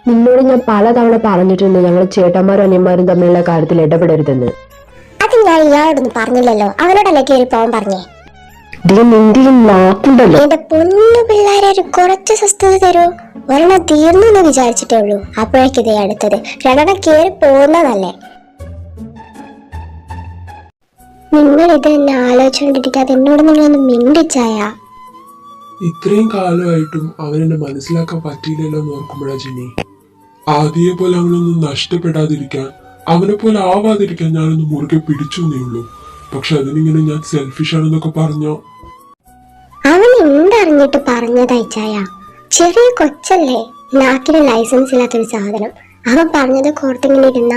നിന്നോട് ഞാൻ പലതവണ പറഞ്ഞിട്ടുണ്ട് ഞങ്ങൾ ചേട്ടന്മാരും അനിയന്മാരും തമ്മിലുള്ള കാര്യത്തിൽ ഇടപെടരുതെന്ന്. അത് ഞാൻ ഇയാളോടൊന്നും പറഞ്ഞില്ലല്ലോ, അവനോടല്ലേ കയറി പോവാൻ പറഞ്ഞേ. നിന്റെ നാക്കുണ്ടല്ലോ. എന്റെ പൊന്നു പിള്ളേരെ ഒരു കുറച്ച് സ്വസ്ഥത തരൂ. ഒരെണ്ണം തീർന്നു എന്ന് വിചാരിച്ചിട്ടേ ഉള്ളൂ, അപ്പോഴേക്കിതേ അടുത്തത്. രണ്ടെണ്ണം കയറി പോകുന്നതല്ലേ. നിങ്ങൾ ഇത് എന്നെ ആലോചിച്ചുകൊണ്ടിരിക്കാതെ എന്നോട് നിങ്ങളൊന്ന് മിണ്ടിച്ചായ. ഇത്രയും കാലമായിട്ടും അവനെന്നെ മനസ്സിലാക്കാൻ പറ്റിയില്ലല്ലോ എന്ന് ഓർക്കുമ്പോഴാ ജിനി. ആദ്യയെ പോലെ അവനൊന്നും നഷ്ടപ്പെടാതിരിക്കാൻ, അവനെ പോലെ ആവാതിരിക്കാൻ ഞാനൊന്ന് മുറുകെ പിടിച്ചു എന്നേ ഉള്ളൂ. പക്ഷെ അതിനിങ്ങനെ ഞാൻ സെൽഫിഷ് ആണെന്നൊക്കെ പറഞ്ഞോ. അവൻ എന്തറിഞ്ഞിട്ട് പറഞ്ഞതയച്ചായ? ചെറിയ കൊച്ചല്ലേ, നാക്കിന് ലൈസൻസ് ഇല്ലാത്തൊരു സാധനം. അവൻ പറഞ്ഞത് കോർത്തിങ്ങനെ ഇരുന്ന.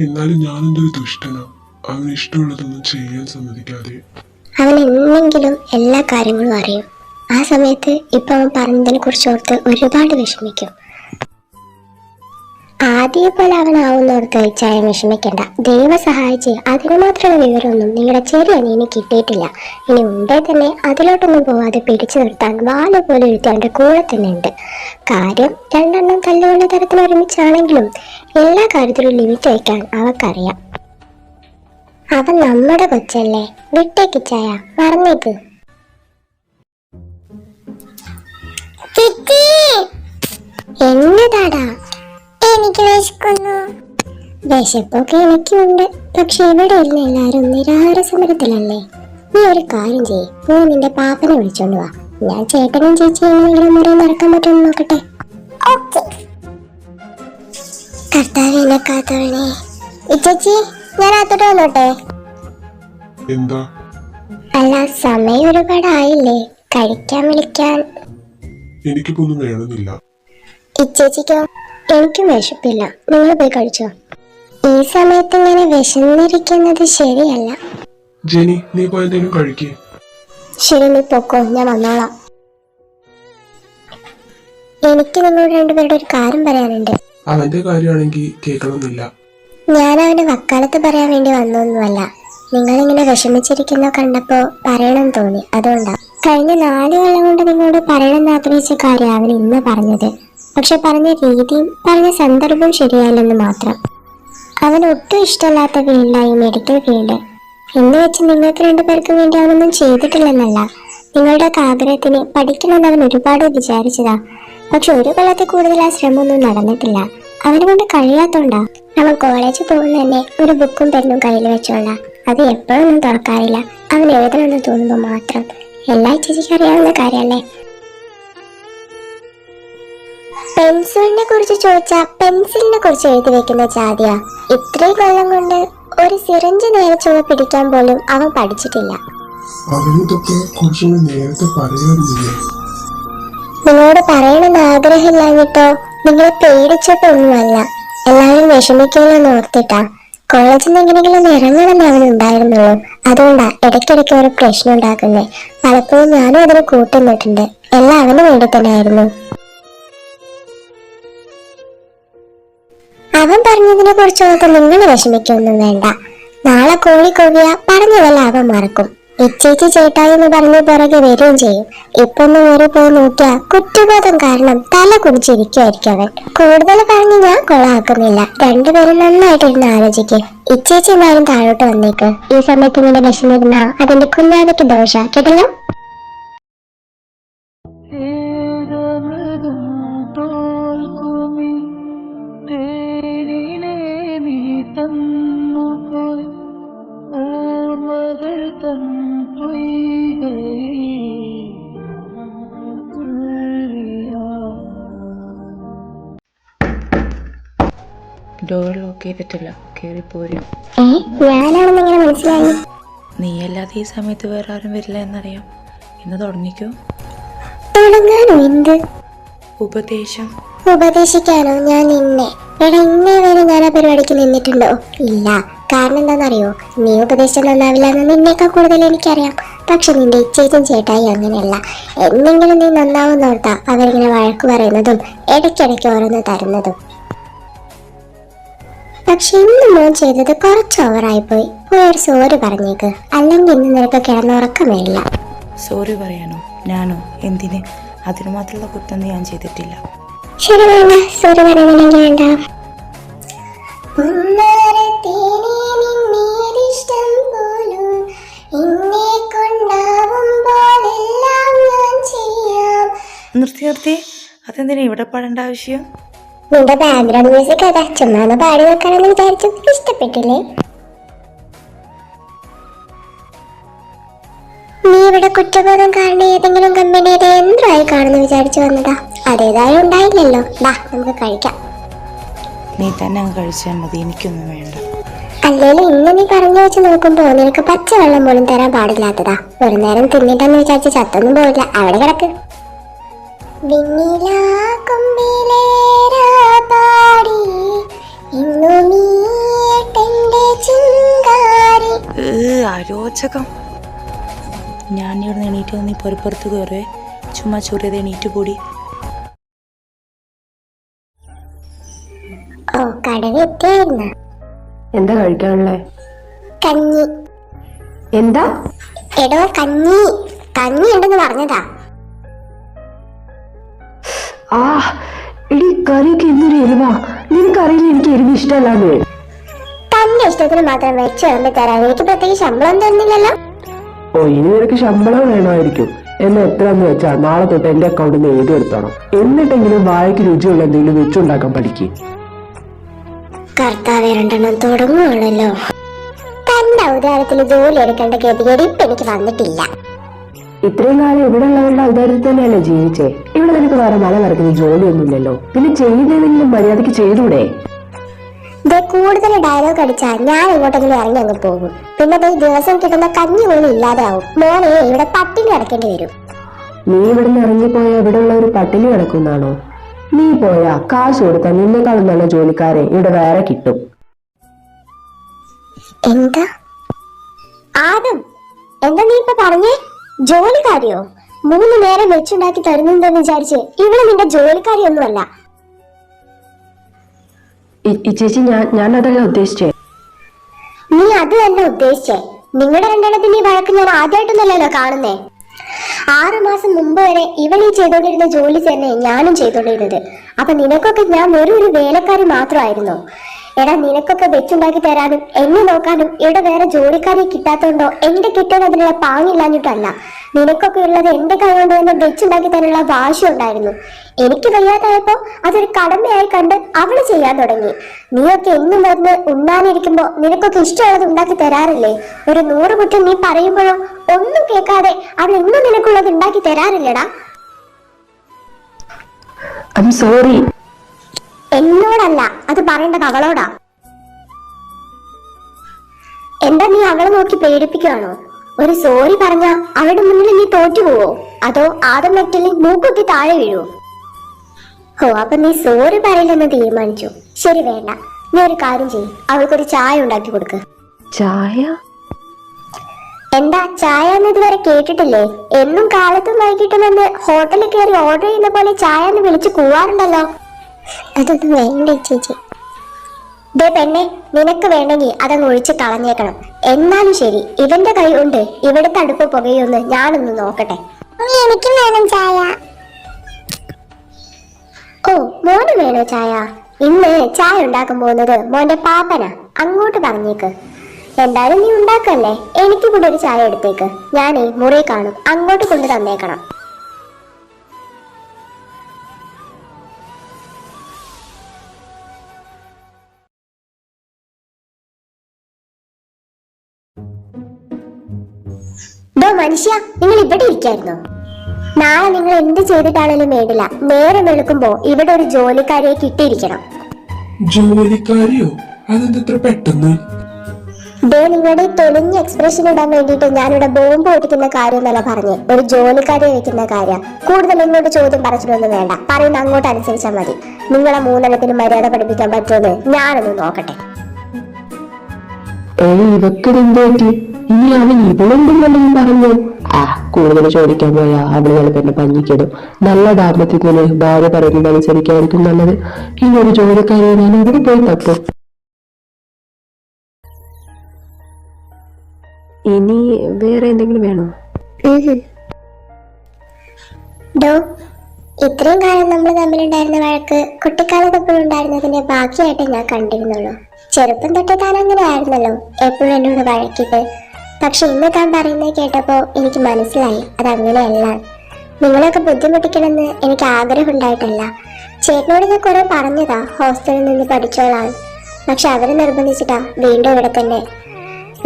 എന്നാലും ഞാനെന്തൊരു ദുഷ്ടനാ, അവന് ഇഷ്ടമുള്ളതൊന്നും ചെയ്യാൻ സമ്മതിക്കാതെ. അവൻ എന്നെങ്കിലും എല്ലാ കാര്യങ്ങളും അറിയും. ആ സമയത്ത് ഇപ്പൊ അവൻ പറഞ്ഞതിനെ കുറിച്ച് ഓർത്ത് ഒരുപാട് വിഷമിക്കും. ആദ്യ പോലെ അവനാവുന്നോർത്ത് ചായ വിഷമിക്കണ്ട. ദൈവം സഹായിച്ച് അതിന് മാത്രമുള്ള വിവരമൊന്നും നിങ്ങളുടെ ചെറിയ അനിയന് കിട്ടിയിട്ടില്ല. ഇനി ഉണ്ടേ തന്നെ അതിലോട്ടൊന്നും പോവാതെ പിടിച്ചു നിർത്താൻ വാല പോലെ എഴുത്തി അവന്റെ കൂടെ തന്നെ ഉണ്ട്. കാര്യം രണ്ടെണ്ണം തല്ലുകൊണ്ട തരത്തിൽ ഒരുമിച്ചാണെങ്കിലും എല്ലാ കാര്യത്തിലും ലിമിറ്റ് വയ്ക്കാൻ അവക്കറിയാം. അവൻ നമ്മുടെ കൊച്ചല്ലേ, വിട്ടേക്ക് ചായ, മറന്നേക്ക്. എന്നതാടാ? എനിക്ക് വിശക്കുന്നു. വിശപ്പൊക്കെ എനിക്കുണ്ട്, പക്ഷെ ഇവിടെ ഇരുന്ന് എല്ലാരും നിരാഹാര സമരത്തിലല്ലേ. നീ ഒരു കാര്യം ചെയ്യ്, നീ നിന്റെ പാപ്പനെ വിളിച്ചോണ്ട് വാ. ഞാൻ ചേട്ടനും ചേച്ചിയും നിങ്ങളുടെ മുറി നടക്കാൻ പറ്റുമെന്ന് നോക്കട്ടെ. കർത്താവിനെ കാത്തോളണേ. ചേച്ചി, ഞാൻ അത്തോട്ട് വന്നോട്ടെ? എന്താ? അല്ല, സമയം ഒരുപാടായില്ലേ, കഴിക്കാൻ വിളിക്കാൻ. എനിക്കിപ്പോ ഒന്നും വേണമെന്നില്ല. ഇച്ചേച്ചിക്കോ? എനിക്കും വിശപ്പില്ല, നിങ്ങൾ പോയി കഴിച്ചോ. ഈ സമയത്ത് ഇങ്ങനെ വിശന്നിരിക്കുന്നത് ശരിയല്ല. ജെനി, നീ പോയി എന്തെങ്കിലും കഴിക്കേ. ശരി, നീ പൊക്കോ, ഞാൻ വന്നോളാം. എനിക്ക് നിങ്ങളോട് രണ്ടുപേരുടെ ഒരു കാര്യം പറയാനുണ്ട്. അവന്റെ കാര്യമാണെങ്കിൽ കേൾക്കണമെന്നില്ല. ഞാൻ അവന് വക്കാലത്ത് പറയാൻ വേണ്ടി വന്നൊന്നുമല്ല. നിങ്ങളിങ്ങനെ വിഷമിച്ചിരിക്കുന്ന കണ്ടപ്പോ പറയണം തോന്നി, അതുകൊണ്ടാ. കഴിഞ്ഞ 4 കൊല്ലം കൊണ്ട് നിങ്ങളോട് പറയണമെന്ന് ആഗ്രഹിച്ച കാര്യം അവൻ ഇന്ന് പറഞ്ഞത്. പക്ഷെ പറഞ്ഞ രീതിയും പറഞ്ഞ സന്ദർഭവും ശരിയായില്ലെന്ന് മാത്രം. അവന് ഒട്ടും ഇഷ്ടമല്ലാത്ത ഫീൽഡായി മെഡിക്കൽ ഫീൽഡ്. എന്ന് വെച്ച് നിങ്ങൾക്ക് 2 പേർക്കും വേണ്ടി അവനൊന്നും ചെയ്തിട്ടില്ലെന്നല്ല. നിങ്ങളുടെ ആഗ്രഹത്തിന് പഠിക്കണമെന്ന് അവൻ ഒരുപാട് വിചാരിച്ചതാ. പക്ഷെ 1 കൊല്ലത്തിൽ കൂടുതൽ ആ ശ്രമമൊന്നും നടന്നിട്ടില്ല. അവനെ കൊണ്ട് കഴിയാത്തോണ്ടാ. അവൻ കോളേജിൽ പോകുന്ന തന്നെ ഒരു ബുക്കും പെന്നും കയ്യിൽ വെച്ചോണ്ടാ. അത് എപ്പോഴൊന്നും തുറക്കാറില്ല, അവൻ എഴുതണമെന്ന് തോന്നുമ്പോ മാത്രം. എല്ലാ ചേച്ചിക്ക് അറിയാവുന്ന കാര്യല്ലേ. പെൻസിലിനെ കുറിച്ച് ചോദിച്ചാ പെൻസിലിനെ കുറിച്ച് എഴുതി വെക്കുന്ന ജാതിയാ. ഇത്രയും കൊല്ലം കൊണ്ട് ഒരു സിറിഞ്ച് നേരെ ചുവ പിടിക്കാൻ പോലും അവൻ പഠിച്ചിട്ടില്ല. നിങ്ങളോട് പറയണമെന്ന് ആഗ്രഹമില്ലാഞ്ഞിട്ടോ നിങ്ങളെ പേടിച്ചിട്ടൊന്നുമല്ല. എല്ലാവരും വിഷമിക്കുമെന്ന് ഓർത്തിട്ടാ. കോളേജിൽ നിന്ന് എങ്ങനെയെങ്കിലും ഇറങ്ങണമെന്ന് അവനുണ്ടായിരുന്നുള്ളൂ. അതുകൊണ്ടാ ഇടയ്ക്കിടയ്ക്ക് ഒരു പ്രശ്നം ഉണ്ടാക്കുന്നേ. പലപ്പോഴും ഞാനും അതിന് കൂട്ടുന്നിട്ടുണ്ട്. എല്ലാം അവന് വേണ്ടി തന്നെ ആയിരുന്നു. അവൻ പറഞ്ഞതിനെ കുറിച്ച് ഓർത്ത് നിങ്ങൾ വിഷമിക്കൊന്നും വേണ്ട. നാളെ കോഴി കൊവിയ പറഞ്ഞതല്ല അവൻ മറക്കും. ഇച്ചേച്ചി ചേട്ടായി എന്ന് പറഞ്ഞ് പുറകെ വരികയും ചെയ്യും. ഇപ്പൊന്ന് വേറെ പോയി നോക്കിയാ കുറ്റബോധം കാരണം തല കുടിച്ചിരിക്കുമായിരിക്കും അവൻ. കൂടുതൽ പറഞ്ഞ് ഞാൻ കൊളാക്കുന്നില്ല. 2 പേരും നന്നായിട്ട് ഇരുന്ന് ആലോചിക്കും. ഇച്ചേച്ചി എന്നാലും താഴോട്ട് വന്നേക്ക്. ഈ സമയത്ത് ഇങ്ങനെ വിഷമിരുന്ന അതിന്റെ കുഞ്ഞാനയ്ക്ക് ദോഷ കേട്ടല്ലോ. ഡോർ ലോക്ക് ചെയ്തിട്ടില്ല, കയറിപ്പോരും. ഞാനാണെന്ന് എങ്ങനെ മനസ്സിലായി? നീ അല്ലാതെ ഈ സമയത്ത് വേറെ ആരും വരില്ല എന്നറിയാം. ഇന്ന് തുടങ്ങിക്കോ. തുടങ്ങാനോ? എന്ത് ഉപദേശം? ഉപദേശിക്കാനോ ഞാൻ നിന്നെ? എടാ, ഇന്നേ വരെ ഞാൻ ആ പരിപാടിക്ക് നിന്നിട്ടുണ്ടോ? ഇല്ല. കാരണം എന്താണെന്നറിയോ? നീ ഉപദേശം നന്നാവില്ല എന്ന് നിന്നേക്കാൾ കൂടുതൽ എനിക്കറിയാം. പക്ഷെ നിന്റെ ഇച്ചേച്ചും ചേട്ടായി അങ്ങനെയല്ല. എന്തെങ്കിലും നീ നന്നാവുന്നോർത്താ അവരിങ്ങനെ വഴക്ക് പറയുന്നതും ഇടയ്ക്കിടയ്ക്ക് ഓരോന്ന് തരുന്നതും. പക്ഷെ ഇന്ന് മോൻ ചെയ്തത് കുറച്ച് ഓവറായിപ്പോയി. പോയൊരു സോറി പറഞ്ഞേക്ക്, അല്ലെങ്കിൽ ഇന്ന് നിനക്ക് കിടന്നുറക്കം വരില്ല. സോറി പറയാനോ? ഞാനോ? എന്തിന്? അതിന് മാത്രമുള്ള കുറ്റം ഞാൻ ചെയ്തിട്ടില്ല. ശരി വേണ്ട, സോറി പറയുന്നില്ലെങ്കിൽ വേണ്ട. നിർത്തി അതെന്തിനാ ഇവിടെ പാടേണ്ട ആവശ്യം? നിന്റെ ബാക്ക്ഗ്രൗണ്ട് മ്യൂസിക് അതാ, ചുമ്മാ പാടി നോക്കാനെന്ന് വിചാരിച്ചു. ഇഷ്ടപ്പെട്ടില്ലേ? നീ ഇവിടെ കുറ്റബോധം കാരണം ഏതെങ്കിലും കമ്പനിയുടെ യന്ത്രമായി കാണുന്നു വിചാരിച്ചു വന്നതാ. അതേതായാലും ഉണ്ടായില്ലല്ലോ. വാ, നമുക്ക് കഴിക്കാം. നീ തന്നെ അങ്ങ് കഴിച്ചാൽ മതി, എനിക്കൊന്നും വേണ്ട. അല്ലേലും ഇന്ന് നീ പറഞ്ഞു വെച്ച് നോക്കുമ്പോ നിനക്ക് പച്ചവെള്ളം പോലും തരാൻ പാടില്ലാത്തതാ. ഒരു നേരം തിന്നിട്ടെന്ന് വിചാരിച്ച് ചത്തൊന്നും പോയില്ല. അവിടെ കിടക്ക്. അരോചകം. ഞാൻ ഇവിടെ എണീറ്റ് നീ പൊരപ്പുറത്ത് കയറേ. ചുമ്മാ ചൊറിയത് എണീറ്റ് കൂടി. ഓ, കടവെത്തിയായിരുന്ന എന്താ കഴിക്കാനുള്ളേ? കഞ്ഞി. എന്താ? എടോ, കഞ്ഞി. കഞ്ഞി ഉണ്ടെന്ന് പറഞ്ഞതാ. ആ എടി, കറിയൊക്കെ എന്തൊരു എരിവാ. നിനക്കറിയില്ല എനിക്ക് എരിവ് ഇഷ്ടമല്ലാന്ന്. തന്റെ ഇഷ്ടത്തിന് മാത്രം വെച്ച് കൊണ്ട് തരാൻ എനിക്ക് പ്രത്യേകിച്ച് ശമ്പളം തരുന്നില്ലല്ലോ. ഓ, ഇനി നിനക്ക് ശമ്പളം വേണമായിരിക്കും. എന്നെ എത്രയെന്ന് വെച്ചാ നാളെ തൊട്ട് എന്റെ അക്കൗണ്ടിൽ നിന്ന് എഴുതി എടുത്തോണം. എന്നിട്ടെങ്കിലും വായക്ക് രുചിയുള്ള എന്തെങ്കിലും വെച്ചുണ്ടാക്കാൻ പഠിക്കും. കർത്താവ് രണ്ടെണ്ണം തുടങ്ങുവാണല്ലോ. തന്റെ ഔദാര്യത്തിൽ ജോലി എടുക്കേണ്ട ഗതികേട് ഇപ്പൊ എനിക്ക് വന്നിട്ടില്ല. ഇത്രയും കാലം ഇവിടെ ഉള്ളവരുടെ ഔദാര്യത്തിൽ തന്നെയല്ലേ ജീവിച്ചേ. ഇവിടെ നിനക്ക് വേറെ മല വരക്കുന്ന ജോലിയൊന്നുമില്ലല്ലോ. പിന്നെ ചെയ്യുന്നതെങ്കിലും മര്യാദക്ക് ചെയ്തൂടെ? കൂടുതൽ ഡയലോഗ് അടിച്ചാൽ ഞാൻ എങ്ങോട്ടെങ്കിലും ഇറങ്ങി അങ്ങ് പോകും. പിന്നെ ദിവസം കിട്ടുന്ന കഞ്ഞി പോലും ഇല്ലാതാവും. മോനെ ഇവിടെ പട്ടിണി കിടക്കേണ്ടി വരും. നീ ഇവിടുന്ന് ഇറങ്ങിപ്പോയാ ഇവിടെ ഉള്ള ഒരു പട്ടിണി കിടക്കുന്നാണോ? നീ പോയാ കാശ് കൊടുത്താൽ നിന്നെക്കാളും നല്ല ജോലിക്കാരെ ഇവിടെ വേറെ കിട്ടും. എന്താ ആദം, എന്താ നീ ഇപ്പൊ പറഞ്ഞേ? ജോലിക്കാരിയോ? 3 നേരം വെച്ചുണ്ടാക്കി തരുന്നുണ്ടെന്ന് വിചാരിച്ച് ഇവിടെ നിന്റെ ജോലിക്കാരിയൊന്നുമല്ല. ചേച്ചി, ഞാൻ അതല്ല ഉദ്ദേശിച്ചേ. നീ അത് തന്നെ ഉദ്ദേശിച്ചേ? നിങ്ങളുടെ രണ്ടെണ്ണത്തിന്റെ ഈ വഴക്ക് ഞാൻ ആദ്യമായിട്ടൊന്നല്ലല്ലോ കാണുന്നേ. 6 മാസം മുമ്പ് വരെ ഇവളീ ചെയ്തോണ്ടിരുന്ന ജോലി തന്നെ ഞാനും ചെയ്തോണ്ടിരുന്നത്. അപ്പൊ നിനക്കൊക്കെ ഞാൻ ഒരു വേലക്കാരി മാത്രമായിരുന്നോ? എടാ, നിനക്കൊക്കെ വെച്ചുണ്ടാക്കി തരാനും എന്നെ നോക്കാനും ഇവിടെ വേറെ ജോലിക്കാരെ കിട്ടാത്തോണ്ടോ എന്റെ കിട്ടാൻ അതിനുള്ള പാങ്ങില്ലാഞ്ഞിട്ടല്ല. നിനക്കൊക്കെ ഉള്ളത് എന്റെ കൈ കൊണ്ട് തന്നെ വെച്ചുണ്ടാക്കി തരാനുള്ള വാശി ഉണ്ടായിരുന്നു. എനിക്ക് വയ്യാതായപ്പോ അതൊരു കടമയായി കണ്ട് അവള് ചെയ്യാൻ തുടങ്ങി. നീയൊക്കെ എന്നും വന്ന് ഉണ്ണാനിരിക്കുമ്പോ നിനക്കൊക്കെ ഇഷ്ടമുള്ളത് ഉണ്ടാക്കി തരാറില്ലേ? ഒരു 100 കുറ്റം നീ പറയുമ്പോഴും ഒന്നും കേൾക്കാതെ അവൾ എന്നും നിനക്കുള്ളത് ഉണ്ടാക്കി തരാറില്ലടാ. I am sorry. എന്നോടല്ല, അത് പറയേണ്ടത് അവളോടാ. എന്താ നീ അവളെ നോക്കി പേടിപ്പിക്കുകയാണോ? ഒരു സോറി പറഞ്ഞ അവളുടെ മുന്നിൽ നീ തോറ്റുപോവോ? അതോ ആദം മെറ്റലിൽ മൂക്കുത്തി താഴെ വീഴുവോ? ഓ, അപ്പൊ നീ സോറി പറയില്ലെന്ന് തീരുമാനിച്ചു. ശരി, വേണ്ട. നീ ഒരു കാര്യം ചെയ്യ്, അവൾക്കൊരു ചായ ഉണ്ടാക്കി കൊടുക്ക്. ചായ? എന്താ ചായ എന്ന് ഇതുവരെ കേട്ടിട്ടില്ലേ? എന്നും കാലത്തും വൈകിട്ടും എന്ന് ഹോട്ടലിൽ കയറി ഓർഡർ ചെയ്യുന്ന പോലെ ചായ എന്ന് വിളിച്ച് കൂവാറുണ്ടല്ലോ. അതൊന്നും വേണ്ട ചേച്ചി. ദേ പെണ്ണെ, നിനക്ക് വേണമെങ്കിൽ അതങ്ങ് ഒഴിച്ച് കളഞ്ഞേക്കണം. എന്നാലും ശരി, ഇവന്റെ കൈ കൊണ്ട് ഇവിടുത്തെ അടുപ്പ് പുകയൊന്ന് ഞാനൊന്ന് നോക്കട്ടെ. എനിക്കും വേണം ചായ. ഓ, മോന് വേണോ ചായ? ഇന്ന് ചായ ഉണ്ടാക്കാൻ പോകുന്നത് മോന്റെ പാപ്പനാ. അങ്ങോട്ട് പറഞ്ഞേക്ക്. എന്തായാലും നീ ഉണ്ടാക്കല്ലേ, എനിക്ക് കൂടെ ഒരു ചായ എടുത്തേക്ക്. ഞാനേ മുറി കാണും, അങ്ങോട്ട് കൊണ്ട് തന്നേക്കണം. മനുഷ്യ, നിങ്ങൾ ഇവിടെ ഇരിക്കായിരുന്നോ? നാളെ നിങ്ങൾ എന്ത് ചെയ്തിട്ടാണെങ്കിലും വേണ്ടില്ല, നേരം വെളുക്കുമ്പോ ഇവിടെ ഒരു ജോലിക്കാരിയെ കിട്ടിയിരിക്കണം. ജോലിക്കാരിയോ? അതെന്തെത്ര പെട്ടെന്ന്? നിങ്ങളുടെ തൊലിഞ്ഞ എക്സ്പ്രഷൻ ഇടാൻ വേണ്ടിട്ട് ഞാനിവിടെ ബോംബ് പൊട്ടിക്കുന്ന കാര്യമൊന്നല്ല പറഞ്ഞേ, ഒരു ജോലിക്കാരിയെ വെക്കുന്ന കാര്യം. കൂടുതൽ ഇങ്ങോട്ട് ചോദ്യം പറച്ചിട്ടൊന്നും വേണ്ട, പറയുന്ന അങ്ങോട്ട് അനുസരിച്ചാൽ മതി. നിങ്ങളെ 3 മര്യാദ പഠിപ്പിക്കാൻ പറ്റുമെന്ന് ഞാനൊന്ന് നോക്കട്ടെ. ഇനി അവൻ ഇവളുണ്ടെന്നല്ലെങ്കിൽ പറഞ്ഞു. കൂടുതൽ ചോദിക്കാൻ പോയാ അവള് ചിലപ്പോ എന്നെ പഞ്ഞിക്കിടും. നല്ല ദാമ്പത്യത്തിന് ഭാര്യ പറയുന്നത് അനുസരിക്കായിരിക്കും നല്ലത്. ഇനി ഒരു ജോലിക്കാരെ ഞാൻ ഇവിടെ പോയി തപ്പും. ഇനി വേറെ എന്തെങ്കിലും വേണോ? ഇത്രയും കാലം നമ്മൾ തമ്മിലുണ്ടായിരുന്ന വഴക്ക് കുട്ടിക്കാലത്തെപ്പോഴും ഉണ്ടായിരുന്നതിന്റെ ബാക്കിയായിട്ട് ഞാൻ കണ്ടിരുന്നുള്ളൂ. ചെറുപ്പം തൊട്ടേ താൻ അങ്ങനെ ആയിരുന്നല്ലോ, എപ്പോഴും എന്നോട് വഴക്കിട്ട്. പക്ഷെ ഇന്ന് താൻ പറയുന്നത് കേട്ടപ്പോ എനിക്ക് മനസ്സിലായി അതങ്ങനെയല്ല. നിങ്ങളൊക്കെ ബുദ്ധിമുട്ടിക്കണമെന്ന് എനിക്ക് ആഗ്രഹം ഉണ്ടായിട്ടല്ല. ചേട്ടനോട് ഞാൻ കുറെ പറഞ്ഞതാ ഹോസ്റ്റലിൽ നിന്ന് പഠിച്ചോളാൻ. പക്ഷെ അവര് നിർബന്ധിച്ചിട്ടാ വീണ്ടും ഇവിടെ തന്നെ.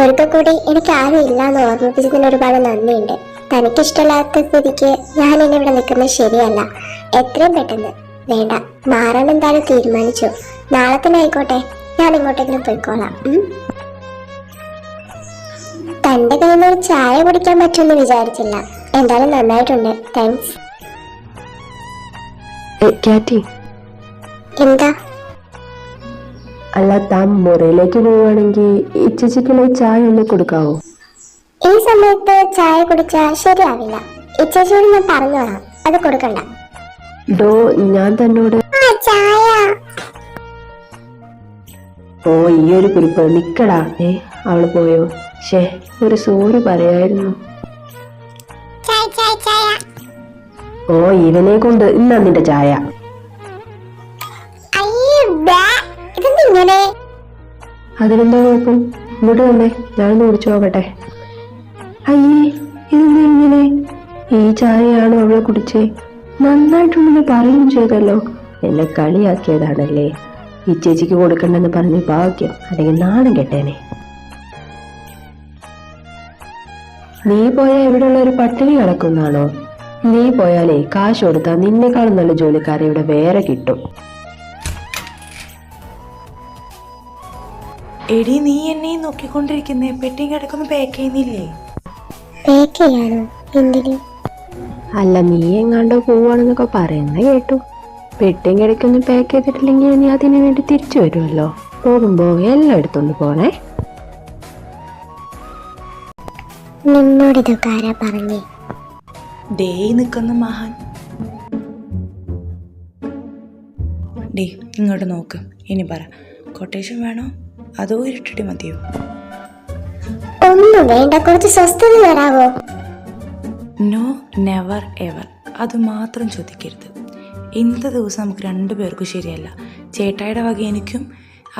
ഒരിക്കൽ കൂടി എനിക്ക് ആരും ഇല്ലാന്ന് ഓർമ്മിപ്പിച്ചതിന് ഒരുപാട് നന്ദിയുണ്ട്. തനിക്കിഷ്ടമില്ലാത്ത സ്ഥിതിക്ക് ഞാൻ ഇനി ഇവിടെ നിൽക്കുന്നത് ശരിയല്ല. എത്രയും പെട്ടെന്ന് വേണ്ട, മാറാൻ എന്തായാലും തീരുമാനിച്ചു. നാളെ തന്നെ ആയിക്കോട്ടെ, ഞാൻ ഇങ്ങോട്ടെങ്കിലും പോയിക്കോളാം. തന്റെ കയ്യിൽ നിന്ന് ഒരു ചായ കുടിക്കാൻ പറ്റുമെന്ന് വിചാരിച്ചില്ല. എന്തായാലും നന്നായിട്ടുണ്ട്, താങ്ക്സ്. എന്താ? അല്ല, താൻ മുറിയിലേക്ക് പോവുകയാണെങ്കിൽ ഇച്ചച്ചിക്കുള്ള ചായ ഒന്ന് കൊടുക്കാവോ? ഈ സമയത്ത് ചായ കുടിച്ചാ ശരിയാവില്ല. ഇച്ചോട് ഞാൻ പറഞ്ഞോളാം, അത് കൊടുക്കണ്ട. ഡോ, ഞാൻ തന്നോട് ചായ. ഓ, ഈ ഒരു കുറിപ്പ് നിക്കടാ. അവള് പോയോ? ഷേ, ഒരു സോറി പറയായിരുന്നു. ഓ, ഇവനെ കൊണ്ട് ഇന്നാ നിന്റെ ചായ. അതിനെന്താ കുഴപ്പം? ഇങ്ങോട്ട് വന്നേ, ഞാനൊന്ന് കുടിച്ചു നോക്കട്ടെ. അയ്യേ, ഇതെന്താ ഇങ്ങനെ? ഈ ചായയാണോ അവളെ കുടിച്ചേ? നന്നായിട്ടുണ്ടെന്ന് പറയുകയും ചെയ്തല്ലോ. എന്നെ കളിയാക്കിയതാണല്ലേ. ഈ ചേച്ചിക്ക് കൊടുക്കണ്ടെന്ന് പറഞ്ഞ് ഭാഗ്യം, അല്ലെങ്കിൽ നാണം കെട്ടേനെ. നീ പോയാൽ ഇവിടെയുള്ള ഒരു പട്ടിണി കിടക്കുന്നാണോ? നീ പോയാലേ കാശ് കൊടുത്താൽ നിന്നെക്കാളും നല്ല ജോലിക്കാരെ ഇവിടെ വേറെ കിട്ടും. എടി, നീ എന്നെ നോക്കിക്കൊണ്ടിരിക്കുന്നേ, പെട്ടിയും കിടക്കൊന്നും പാക്ക് ചെയ്യുന്നില്ലേ? അല്ല, നീ എങ്ങാണ്ടോ പോവാണെന്നൊക്കെ പറയുന്ന കേട്ടു. പെട്ടിയും കിടക്കൊന്നും പാക്ക് ചെയ്തിട്ടില്ലെങ്കിൽ നീ അതിനു വേണ്ടി തിരിച്ചു വരുമല്ലോ. പോകുമ്പോ എല്ലാം എടുത്തോണ്ട് പോണേ. നിന്നോട് ഇതൊക്കെ ആരാ പറഞ്ഞേ? ഡേ നിൽക്കുന്ന മഹാൻ. ഡേ, ഇങ്ങോട്ട് നോക്ക്. ഇനി പറ, കൊട്ടേഷൻ വേണോ അതോ ഇരുട്ടിട്ട് മതിയോ? ഒന്നും വേണ്ട, കുറച്ച് സ്വസ്ഥത തരാവോ? No, never ever. അത് മാത്രം ചോദിക്കരുത്. ഇന്നത്തെ ദിവസം നമുക്ക് രണ്ടുപേർക്കും ശരിയല്ല. ചേട്ടായിയുടെ വക എനിക്കും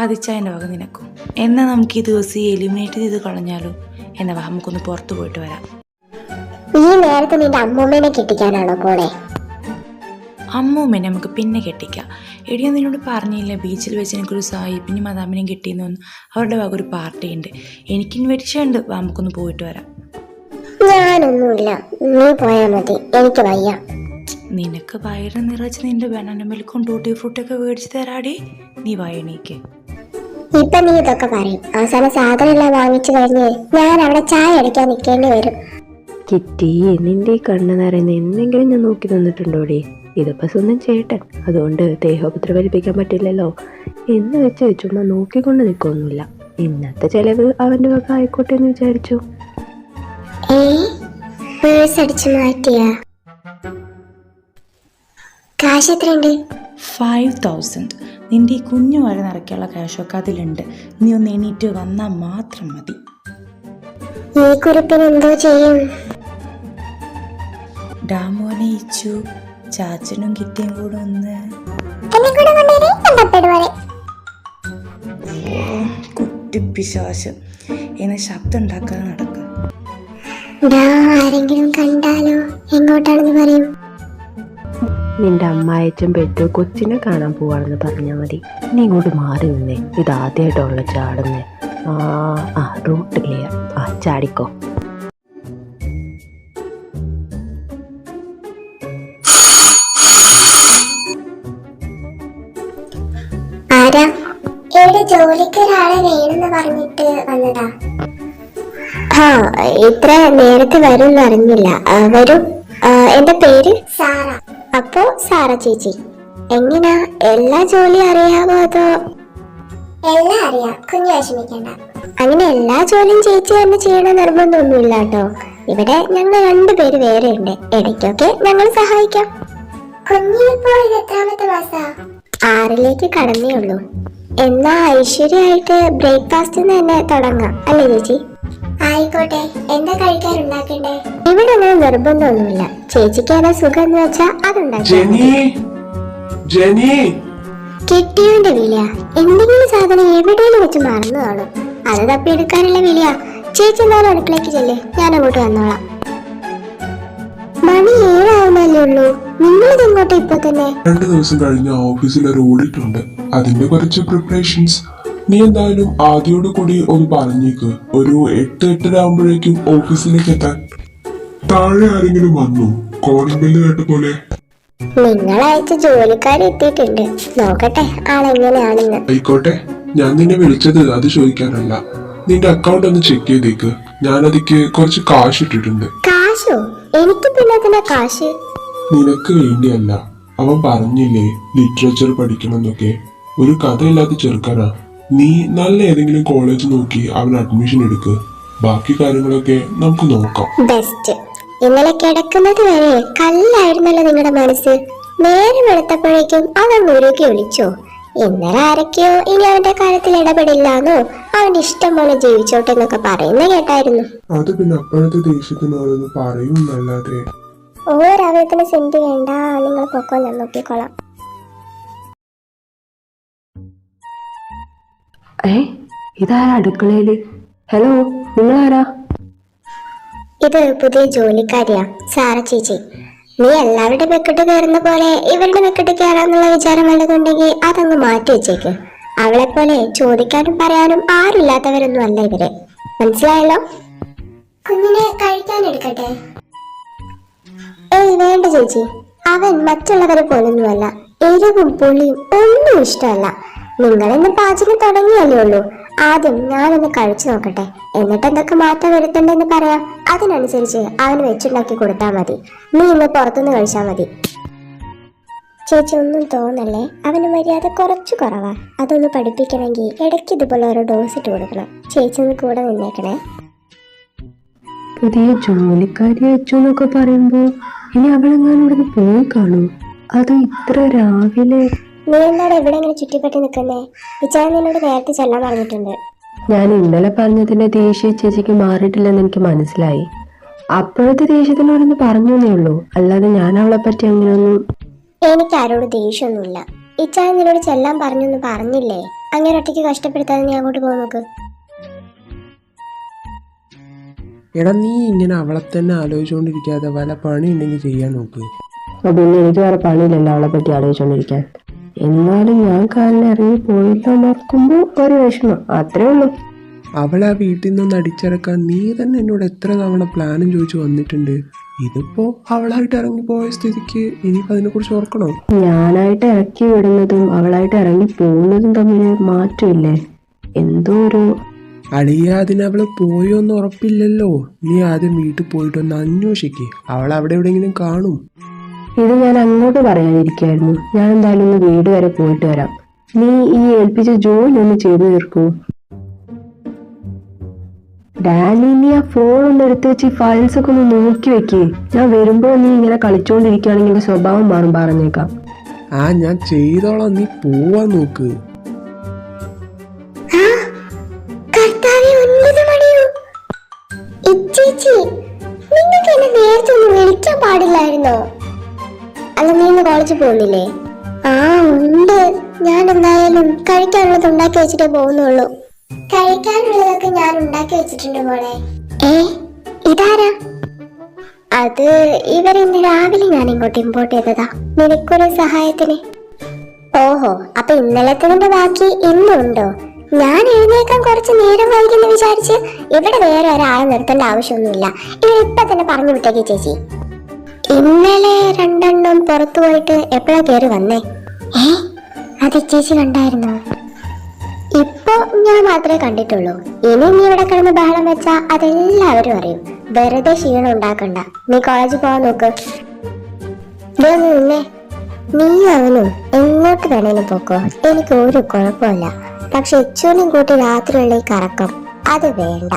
ആദിച്ചായൻ്റെ വക നിനക്കും. എന്നാൽ നമുക്ക് ഈ ദിവസം എലിമിനേറ്റ് ചെയ്ത് കളഞ്ഞാലോ? എന്നാ നമുക്കൊന്ന് പുറത്തു പോയിട്ട് വരാം. ഈ നേരത്തെ നിന്റെ അമ്മൂമ്മേനെ കെട്ടിക്കാനാണോ പോണേ? അമ്മൂമ്മേനെ നമുക്ക് പിന്നെ കെട്ടിക്കാം. എടിയാ, നിന്നോട് പറഞ്ഞില്ല ബീച്ചിൽ വെച്ച് എനിക്കൊരു സാഹിബിനും മദാമിനെയും കിട്ടിയെന്ന്. അവരുടെ വക ഒരു പാർട്ടി ഉണ്ട്, എനിക്ക് ഇൻവിറ്റേഷൻ ഉണ്ട്. നമുക്കൊന്ന് പോയിട്ട് വരാം. ഞാനൊന്നുമില്ല, നീ പോയാ മതി, എനിക്ക് വയ്യ. നിനക്ക് വയറ് നിറച്ച് നിന്റെ ബനാന മിൽക്കും ടൂട്ടി ഫ്രൂട്ടൊക്കെ മേടിച്ച് തരാടി. നീ വയണീക്ക്. ഇപ്പൊ നീ ഇതൊക്കെ പറയും, അവസാനം സാധനം എല്ലാം വാങ്ങിച്ചു കഴിഞ്ഞ് ഞാൻ അവിടെ ചായ അടിക്കാൻ നിൽക്കേണ്ടി വരും. കിറ്റി, നിന്റെ ഈ കണ്ണ് നിറയുന്ന എന്തെങ്കിലും ഞാൻ നോക്കി തന്നിട്ടുണ്ടോടി? ഇതിപ്പോ സ്വന്തം ചേട്ടൻ, അതുകൊണ്ട് ദേഹോപദ്രവലിപ്പിക്കാൻ പറ്റില്ലല്ലോ എന്ന് വെച്ച് ചുമ്മാ നോക്കിക്കൊണ്ട് നിൽക്കൊന്നുമില്ല. ഇന്നത്തെ ചെലവ് അവന്റെ വക ആയിക്കോട്ടെ എന്ന് വിചാരിച്ചു. പേഴ്സ് അടിച്ചു മാറ്റിയ കാശ് എത്രയുണ്ട്? 5000. നിന്റെ ഈ കുഞ്ഞു വരെ നിറയ്ക്കാനുള്ള ക്യാഷൊക്കെ അതിലുണ്ട്. നീ ഒന്ന് എണീറ്റ് വന്നാൽ മാത്രം മതി. ഈ കുറിപ്പിന് എന്തോ ചെയ്യും? ഡാമോനെ ഇച്ചു ചാച്ചനും കിറ്റിയും കൂടെ ഒന്ന് കുട്ടിപ്പിശാശ് എന്നെ ശബ്ദം ഉണ്ടാക്കാതെ നടക്കുക. ആരെങ്കിലും കണ്ടാലോ എങ്ങോട്ടാണെന്ന് പറയും? നിന്റെ അമ്മായച്ചൻ പെട്ടു കൊച്ചിനെ കാണാൻ പോവാണെന്ന് പറഞ്ഞാൽ മതി. നീ ഇങ്ങോട്ട് മാറി നിന്നേ, ഇതാദ്യമായിട്ടുള്ള ചാടുന്നേ. Root clear. ചാടിക്കോ. ആരാ? ഇവിടെ ജോലിക്ക് ഒരാളെ വേണമെന്ന് പറഞ്ഞിട്ട് വന്നതാ. ഇത്ര നേരത്തെ വരും അറിഞ്ഞില്ല. വരും. എന്റെ പേര് സാറ. അപ്പോ സാറ ചേച്ചി. എങ്ങനാ, എല്ലാ ജോലി അറിയാവോ അതോ? എല്ലാം അറിയാം, കുഞ്ഞു വിഷമിക്കണ്ട. അങ്ങനെ എല്ലാ ജോലിയും ചേച്ചി തന്നെ ചെയ്യണ നിർബന്ധമൊന്നുമില്ല കേട്ടോ. ഇവിടെ ഞങ്ങൾ 2 പേര് വേറെ ഉണ്ട്, ഇടയ്ക്കൊക്കെ ഞങ്ങൾ സഹായിക്കാം. കുഞ്ഞിപ്പോൾ എത്രാമത്തെ മാസാ? 6ലേക്ക് കടന്നേ ഉള്ളൂ. എന്നാ ഐശ്വര്യമായിട്ട് ബ്രേക്ക്ഫാസ്റ്റ് തന്നെ തുടങ്ങാം അല്ലേ ചേച്ചി? ആയിക്കോട്ടെ, എന്താ കഴിക്കാൻ ഉണ്ടാക്കണ്ടേ? ഇവിടെ ഒന്നും നിർബന്ധമൊന്നുമില്ല. ചേച്ചിക്ക് ഏതാ സുഖം എന്ന് വെച്ചാ അതുണ്ടാക്കി. കിട്ടിയവന്റെ വിളിയ. എന്തെങ്കിലും സാധനം എവിടെയും വെച്ച് മറന്നു കാണും. അത് തപ്പിയെടുക്കാനുള്ള വിളിയാ. ചേച്ചി എന്തായാലും അടുക്കളയ്ക്ക് ചെല്ലേ, ഞാൻ അങ്ങോട്ട് വന്നോളാം. മണി 7 ആവുന്നല്ലേ ഉള്ളൂ. നിങ്ങളിത് എങ്ങോട്ടാ ഇപ്പൊ തന്നെ? 2 ദിവസം കഴിഞ്ഞ ഓഫീസിൽ ഒരു ഓഡിറ്റ് ഉണ്ട്. അതിന്റെ കുറച്ച് പ്രിപ്പറേഷൻസ്. നീ എന്തായാലും ആദ്യോട് കൂടി ഒന്ന് പറഞ്ഞേക്ക്. ഒരു 8-8:30 ആവുമ്പോഴേക്കും ഓഫീസിലേക്ക് എത്താൻ. താഴെ ആരെങ്കിലും വന്നു? കോളിംഗ് ബെല്ല് കേട്ട പോലെ. നിങ്ങളയച്ച ജോലിക്കാർ എത്തിയിട്ടുണ്ട്. നോക്കട്ടെ ആളെങ്ങനെയാണെന്ന്. ആയിക്കോട്ടെ, ഞാൻ നിന്നെ വിളിച്ചത് അത് ചോദിക്കാനല്ല. നിന്റെ അക്കൗണ്ട് ഒന്ന് ചെക്ക് ചെയ്തേക്ക്. ഞാൻ അതിക്ക് കുറച്ച് കാശ് ഇട്ടിട്ടുണ്ട്. കാശോ? എനിക്ക് പിന്നെ അതിന്റെ കാശ്? നിനക്ക് വേണ്ടിയല്ല. അവൻ പറഞ്ഞില്ലേ ലിറ്ററേച്ചർ പഠിക്കണം എന്നൊക്കെ. ഒരു കഥയില്ലാത്ത ചെറുക്കനാ. നീ നല്ല ഏതെങ്കിലും കോളേജ് നോക്കി അവൻ അഡ്മിഷൻ എടുക്ക്. ബാക്കി കാര്യങ്ങളൊക്കെ നമുക്ക് നോക്കാം. ബെസ്റ്റ്. ഇന്നലെ കിടക്കുന്നത് വരെ കല്ലായിരുന്നല്ലോ നിങ്ങളുടെ മനസ്സ്. നേരെ വെളുത്തപ്പോഴേക്കും അതങ്ങ് ഉരുക്കി വിളിച്ചോ. ഇന്നലെ ആരൊക്കെയോ ഇനി അവന്റെ കാര്യത്തിൽ ഇടപെടില്ലാന്നോ, അവന്റെ ഇഷ്ടം പോലെ ജീവിച്ചോട്ടെ എന്നൊക്കെ പറയുന്ന കേട്ടായിരുന്നു. അത് പിന്നെ അപ്പോഴത്തെ ദേഷ്യത്തിനോടൊന്ന് പറയുന്നല്ലാതെ. ഒരവയത്തിന് സെന്റ് വേണ്ട, നിങ്ങൾ പൊക്കോ, ഞാൻ നോക്കിക്കോളാം. ഇതാരാ അടുക്കളയില്? ഹലോ, നിങ്ങളാരാ? ഇത് പുതിയ ജോലിക്കാരിയാ, സാറ ചേച്ചി. നീ എല്ലാവരുടെ വെക്കിട്ട് കയറുന്ന പോലെ ഇവരുടെ വെക്കിട്ട് കയറാന്നുള്ള വിചാരം വല്ലതുണ്ടെങ്കിൽ അതങ്ങ് മാറ്റി വെച്ചേക്ക്. അവളെ പോലെ ചോദിക്കാനും പറയാനും ആരുമില്ലാത്തവരൊന്നും അല്ല ഇവര്. മനസ്സിലായല്ലോ? കുഞ്ഞിനെ കഴിക്കാൻ എടുക്കട്ടെ? ഏയ് വേണ്ട ചേച്ചി, അവൻ മറ്റുള്ളവരെ പോലൊന്നുമല്ല. എരിവും പുളിയും ഒന്നും ഇഷ്ടമല്ല. നിങ്ങളിന്ന് പാചകം തുടങ്ങിയല്ലേ ഉള്ളൂ. ആദ്യം ഞാനൊന്ന് കഴിച്ചു നോക്കട്ടെ, എന്നിട്ട് എന്തൊക്കെ മാറ്റം വരുത്തണ്ടെന്ന് പറയാം. അതിനനുസരിച്ച് അവന് വെച്ചുണ്ടാക്കി കൊടുത്താൽ മതി. നീ ഇന്ന് പുറത്തുനിന്ന് കഴിച്ചാൽ മതി. ചേച്ചി ഒന്നും തോന്നല്ലേ, അവന് മര്യാദ കുറച്ച് കുറവാ. അതൊന്ന് പഠിപ്പിക്കണമെങ്കിൽ ഇടയ്ക്ക് ഇതുപോലെ ഓരോ ഡോസ് ഇട്ട് കൊടുക്കണം. ചേച്ചി ഒന്ന് കൂടെ നിന്നേക്കണേ. പുതിയ ജോലിക്കാരി വെച്ചു എന്നൊക്കെ പറയുമ്പോ ഇനി അവളെങ്ങാനും ഇവിടുന്ന് പോയി കാണൂ? അത് ഇത്ര രാവിലെ? നീ എന്താണ് ഇവിടെ ഇങ്ങനെ ചുറ്റിപ്പറ്റി നിൽക്കുന്നേ? വിചാരം നിന്നോട് നേരത്തെ ചെല്ലാൻ പറഞ്ഞിട്ടുണ്ട്. ഞാൻ ഇന്നലെ പറഞ്ഞതിന്റെ ദേഷ്യ ചേച്ചിക്ക് മാറിയിട്ടില്ലെന്ന് എനിക്ക് മനസ്സിലായി. അപ്പോഴത്തെ ദേഷ്യത്തിനോടൊന്ന് പറഞ്ഞേ ഉള്ളൂ, അല്ലാതെ ഞാൻ അവളെ പറ്റി അങ്ങനെയൊന്നും. എനിക്ക് ആരോട് ദേഷ്യമൊന്നുമില്ല. ഇച്ചായ നിന്നോട് ചെല്ലാൻ പറഞ്ഞൊന്നും പറഞ്ഞില്ലേ? അങ്ങനെ ഒറ്റയ്ക്ക് കഷ്ടപ്പെടുത്താതെ നീ അങ്ങോട്ട് പോകും നോക്ക്. എടാ, നീ ഇങ്ങനെ അവളെ തന്നെ ആലോചിച്ചുകൊണ്ടിരിക്കാതെ വല്ല പണി ഉണ്ടെങ്കിൽ ചെയ്യാൻ നോക്ക്. പിന്നെ എനിക്ക് വേറെ പണിയില്ലല്ലോ അവളെ പറ്റി ആലോചിച്ചോണ്ടിരിക്കാൻ. എന്നാലും ഞാൻ കാലിന് ഇറങ്ങി പോയില്ലോ നോക്കുമ്പോ ഒരു വിഷമം, അത്രേ ഉള്ളൂ. അവളെ ആ വീട്ടിൽ നിന്ന് അടിച്ചിറക്കാൻ നീ തന്നെ എന്നോട് എത്ര തവണ പ്ലാനും ചോദിച്ചു വന്നിട്ടുണ്ട്. ഇതിപ്പോ അവളായിട്ട് ഇറങ്ങിപ്പോയ സ്ഥിതിക്ക് ഇനിയിപ്പോ അതിനെ കുറിച്ച് ഓർക്കണോ? ഞാനായിട്ട് ഇറക്കി വിടുന്നതും അവളായിട്ട് ഇറങ്ങി പോകുന്നതും തമ്മിൽ മാറ്റമില്ലേ? എന്തോ ഒരു അളിയാതിന് അവള് പോയോന്ന് ഉറപ്പില്ലല്ലോ. നീ ആദ്യം വീട്ടിൽ പോയിട്ടൊന്ന് അന്വേഷിക്ക്. അവൾ അവിടെ എവിടെയെങ്കിലും കാണും. ഇത് ഞാൻ അങ്ങോട്ട് പറയാനിരിക്കായിരുന്നു. ഞാൻ എന്തായാലും ഒന്ന് വീട് വരെ പോയിട്ട് വരാം. നീ ഈ ഏൽപ്പിച്ച ജോലി ഒന്ന് ചെയ്തു തീർക്കൂ. ഡാനി, നീ ആ ഫോൺ ഒന്ന് എടുത്ത് വെച്ച് ഈ ഫയൽസ് ഒക്കെ ഒന്ന് നോക്കി വെക്കേ. ഞാൻ വരുമ്പോ നീ ഇങ്ങനെ കളിച്ചോണ്ടിരിക്കുകയാണെങ്കിൽ സ്വഭാവം മാറും, പറഞ്ഞേക്കാം. ഞാൻ ചെയ്തോളാം, നീ പോവാൻ നോക്ക്. നിങ്ങൾക്ക് എന്നെ നേരത്തെ ഒന്ന് വിളിക്കാൻ പാടില്ലായിരുന്നോ? അല്ല, നീ ഇന്ന് കോളേജിൽ പോകുന്നില്ലേ? ഉണ്ട്. ഞാൻ എന്തായാലും കഴിക്കാനുള്ളത് ഉണ്ടാക്കി വെച്ചിട്ടേ പോകുന്നുള്ളൂ. കഴിക്കാനുള്ളതൊക്കെ ഞാൻ ഉണ്ടാക്കി വെച്ചിട്ടുണ്ട് മോളെ. ഇതാരാ? അത് ഇവരിന്ന് രാവിലെ ഞാൻ ഇങ്ങോട്ട് ഇമ്പോർട്ട് ചെയ്തതാ, നിനക്കൊരു സഹായത്തിന്. ഓഹോ, അപ്പൊ ഇന്നലത്തതിന്റെ ബാക്കി ഇന്നുണ്ടോ? ഞാൻ എഴുന്നേക്കാൻ കുറച്ച് നേരം വൈകിന്ന് വിചാരിച്ച് ഇവിടെ വേറെ ഒരാളെ നിർത്തേണ്ട ആവശ്യമൊന്നുമില്ല. ഇവരിപ്പൊ തന്നെ പറഞ്ഞു വിട്ടേക്ക് ചേച്ചി. ഇന്നലെ 2 എണ്ണം പുറത്തു പോയിട്ട് എപ്പോഴാ കയറി വന്നേ? അത് ചേച്ചി കണ്ടായിരുന്നോ? ഇപ്പൊ ഞാൻ മാത്രമേ കണ്ടിട്ടുള്ളൂ. ഇനി നീ ഇവിടെ കിടന്ന് ബഹളം വെച്ചാ അതെല്ലാവരും അറിയും. വെറുതെ ക്ഷീണം ഉണ്ടാക്കണ്ട. നീ കോളേജിൽ പോവാൻ നോക്ക്. നിന്നെ നീ അവനും എങ്ങോട്ട് വേണേലും പോക്കോ, എനിക്ക് ഒരു കുഴപ്പമില്ല. പക്ഷെ ഇച്ചൂനും കൂട്ടി രാത്രിയുള്ള ഈ കറക്കം അത് വേണ്ട.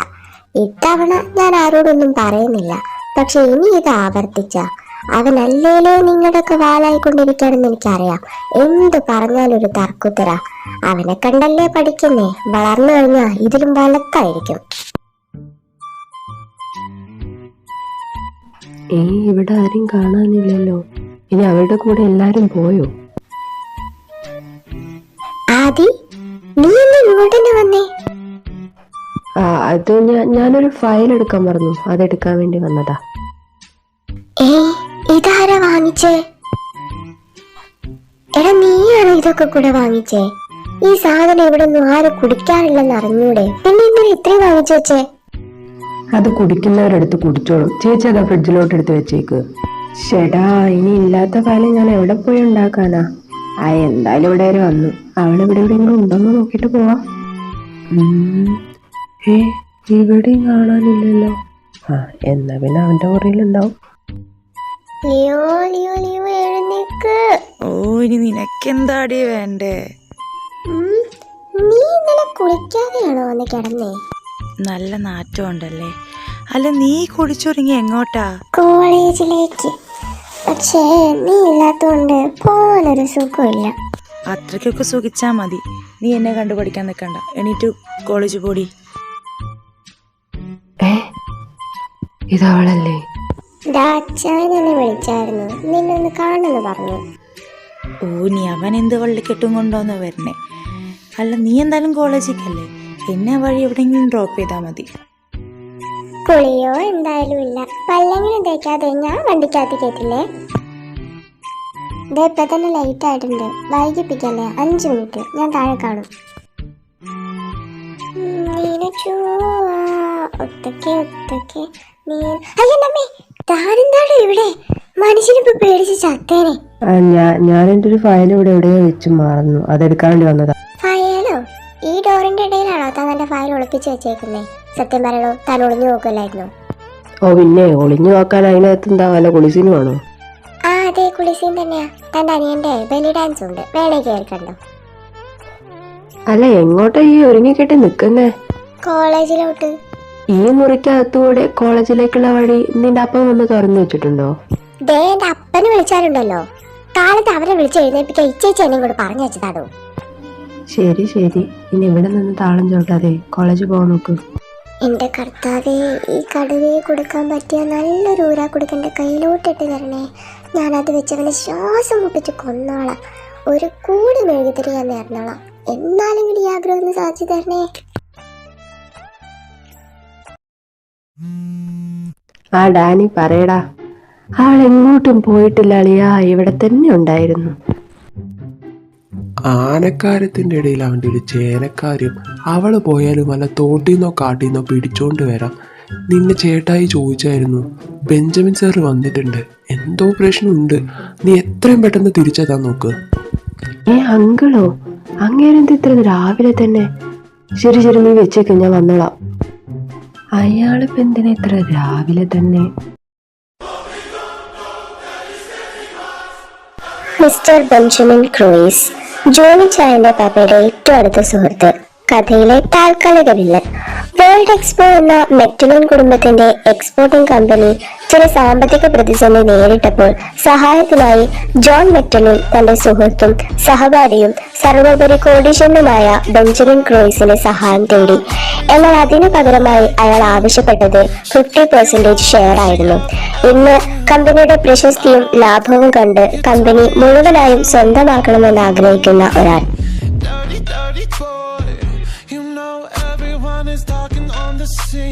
ഇത്തവണ ഞാൻ ആരോടൊന്നും പറയുന്നില്ല. പക്ഷെ ഇനി ഇത് ആവർത്തിച്ച അവനല്ലേലേ നിങ്ങളുടെയൊക്കെ വാലായിക്കൊണ്ടിരിക്കുകയാണെന്ന് എനിക്കറിയാം. എന്ത് പറഞ്ഞാലൊരു തർക്കുത്തര. അവനെ കണ്ടല്ലേ പഠിക്കുന്നേ. വളർന്നു കഴിഞ്ഞാ ഇതിലും വലത്തായിരിക്കും. ഇവിടെ ആരും കാണാനില്ലല്ലോ. ഇനി അവരുടെ കൂടെ എല്ലാരും പോയോ? ആദി, നീ ഇന്ന് ഇങ്ങോട്ട് തന്നെ വന്നേ? അത് ഞാനൊരു ഫയൽ എടുക്കാൻ പറഞ്ഞു, അതെടുക്കാൻ വേണ്ടി വന്നതാ. ഇതാരാ വാങ്ങിച്ചേ? എടാ, നീയാണോ ഇതൊക്കെ കൂടെ വാങ്ങിച്ചേ? ഈ സാധനം ഇവിടെ ഒന്നും ആരും കുടിക്കാറില്ലെന്ന് അറിഞ്ഞൂടെ? പിന്നെ ഇന്നലെ ഇത്രയും വാങ്ങിച്ചു വെച്ചേ? അത് കുടിക്കുന്നവരെടുത്ത് കുടിച്ചോളും. ചേച്ചി അതാ ഫ്രിഡ്ജിലോട്ട് എടുത്ത് വെച്ചേക്ക്. ഷെടാ, ഇനി ഇല്ലാത്ത കാലം ഞാൻ എവിടെ പോയി ഉണ്ടാക്കാനാ? എന്തായാലും ഇവിടെ വരെ വന്നു. അവളിവിടെ എവിടെയെങ്കിലും ഉണ്ടോന്ന് നോക്കിട്ട് പോവാം. ഇവിടെയും കാണാനില്ലല്ലോ. എന്നാ പിന്നെ അവന്റെ പുറയിലുണ്ടാവും. ലിയോ, ലിയോ, ലിയോ, എഴുന്നേക്ക്. ഇനി നിനക്കെന്താടി വേണ്ടേ? നീ ഇന്നലെ കുളിക്കാതെയാണോ വന്ന് കിടന്നേ? നല്ല നാറ്റം ഉണ്ടല്ലേ. അല്ല, നീ കുടിച്ചൊരുങ്ങി എങ്ങോട്ടാ? കോളേജിലേക്ക്. പക്ഷേ നീ ഇല്ലാത്തോണ്ട് പോകാനൊരു സുഖമില്ല. അത്രയ്ക്കൊക്കെ സുഖിച്ചാ മതി. നീ എന്നെ കണ്ടു പഠിക്കാൻ നിൽക്കണ്ട. എണീറ്റ് കോളേജ് പോടി. ഇതവളല്ലേ? അച്ഛൻ എന്നെ വിളിച്ചായിരുന്നു, നിന്നൊന്ന് കാണുന്നു പറഞ്ഞു. നീ അവൻ എന്ത് വള്ളിക്കെട്ടും കൊണ്ടോന്ന് വരണേ? അല്ല, നീ എന്തായാലും കോളേജിലേക്കല്ലേ, എന്നെ വഴി എവിടെയെങ്കിലും ഡ്രോപ്പ് ചെയ്താൽ മതി. കുളിയോ എന്തായാലും ഇല്ല, പല്ലെങ്കിലും തേക്കാതെ ഞാൻ വണ്ടിക്കകത്ത് കേട്ടില്ലേ? ഇപ്പൊ തന്നെ ലൈറ്റ് ആയിട്ടുണ്ട്, വൈകിപ്പിക്കല്ലേ. 5 മിനിറ്റ്, ഞാൻ താഴെ കാണും. ഇവിടെ മനുഷ്യനിപ്പോ പേടിച്ച് ചത്തേനെ. ഞാൻ എന്റെ ഒരു ഫയൽ ഇവിടെ എവിടെയോ വെച്ച് മറന്നു, അതെടുക്കാൻ വേണ്ടി വന്നതാ. ഫയലോ? ഈ ഡോറിന്റെ ഇടയിലാണോ താൻ തന്റെ ഫയൽ ഒളിപ്പിച്ച് വെച്ചേക്കുന്നേ? സത്യം പറയണോ, താൻ ഒളിഞ്ഞു നോക്കല്ലായിരുന്നോ? പിന്നെ ഒളിഞ്ഞു നോക്കാൻ അതിനകത്ത് എന്താ, വല്ല കുളിസിനും ആണോ? അതെ, കുളിസീൻ തന്നെയാ. തന്റെ അനിയന്റെ ബെലി ഡാൻസ് ഉണ്ട്, വേണേ കേൾക്കണ്ടോ? അല്ല, എങ്ങോട്ടാ ഈ ഒരുങ്ങിക്കെട്ടി നിക്കുന്നേ? കോളേജിലോട്ട്. ഈ മുറിക്കകത്തൂടെ കോളേജിലേക്കുള്ള വഴി നിന്റെ അപ്പം വന്ന് തുറന്നു വെച്ചിട്ടുണ്ടോ? എന്റെ അപ്പന് വിളിച്ചാലുണ്ടല്ലോ, കാലത്ത് അവരെ വിളിച്ച് എഴുന്നേപ്പിക്കാൻ ഇച്ചേച്ചി എന്നെ കൂടെ പറഞ്ഞു വെച്ചതാടോ. ശരി, ഇനി ഇവിടെ നിന്ന് താളം ചോട്ടാതെ കോളേജിൽ പോകാൻ നോക്ക്. എന്റെ കർത്താവേ, ഈ കടുവയെ കൊടുക്കാൻ പറ്റിയ നല്ലൊരു ഊരാ കൊടുക്കന്റെ കയ്യിലോട്ടിട്ട് തരണേ. ഞാനത് വെച്ചവനെ ശ്വാസം മുട്ടിച്ച് കൊന്നോളാം. ഒരു കൂടി മെഴുകുതിരി ഞാൻ നേർന്നോളാം. എന്നാലും കൂടി ഈ ആഗ്രഹം ഒന്ന് സാധിച്ചു തരണേ. ഡാനി പറയടാ. അവൾ എങ്ങോട്ടും പോയിട്ടില്ല അളിയാ, ഇവിടെ തന്നെ ഉണ്ടായിരുന്നു. ആനക്കാര്യത്തിന്റെ ഇടയിൽ അവൻ്റെ ഒരു ചേനക്കാര്യം. അവള് പോയാലും വല്ല തോട്ടിന്നോ കാട്ടിന്നോ പിടിച്ചോണ്ട് വരാം. നിന്നെ ചേട്ടായി ചോദിച്ചായിരുന്നു, ബെഞ്ചമിൻ സാറ് വന്നിട്ടുണ്ട്, എന്തോ പ്രശ്നമുണ്ട്, നീ എത്രയും പെട്ടെന്ന് തിരിച്ചെത്താൻ നോക്ക്. അങ്കിളോ? അങ്ങേരെന്ത് ഇത്ര രാവിലെ തന്നെ? ശരി, നീ വെച്ചേക്ക്, ഞാൻ വന്നോളാം. അയാളിപ്പോ എന്തിനാ ഇത്ര രാവിലെ തന്നെ? മിസ്റ്റർ ബെഞ്ചമിൻ ക്രൂയിസ്, ജോണി ചായന്റെ പാപ്പയുടെ ഏറ്റവും അടുത്ത സുഹൃത്ത്, കഥയിലെ താൽക്കാലിക വില്ലൻ. വേൾഡ് എക്സ്പോ എന്ന മെക്ടലിൻ കുടുംബത്തിന്റെ എക്സ്പോർട്ടിംഗ് കമ്പനി ചില സാമ്പത്തിക പ്രതിസന്ധി നേരിട്ടപ്പോൾ സഹായത്തിനായി ജോൺ മെക്ടലിൻ തന്റെ സുഹൃത്തും സഹപാഠിയും സർവോപരി കോടീശ്വരനുമായ ബെഞ്ചമിൻ ക്രൂയിസിന്റെ സഹായം തേടി. എന്നാൽ അതിനു പകരമായി അയാൾ ആവശ്യപ്പെട്ടത് 50% ഷെയർ ആയിരുന്നു. ഇന്ന് കമ്പനിയുടെ പ്രശസ്തിയും ലാഭവും കണ്ട് കമ്പനി മുഴുവനായും സ്വന്തമാക്കണമെന്ന് ആഗ്രഹിക്കുന്ന ഒരാൾ. Dirty boy, you know everyone is talking on the scene.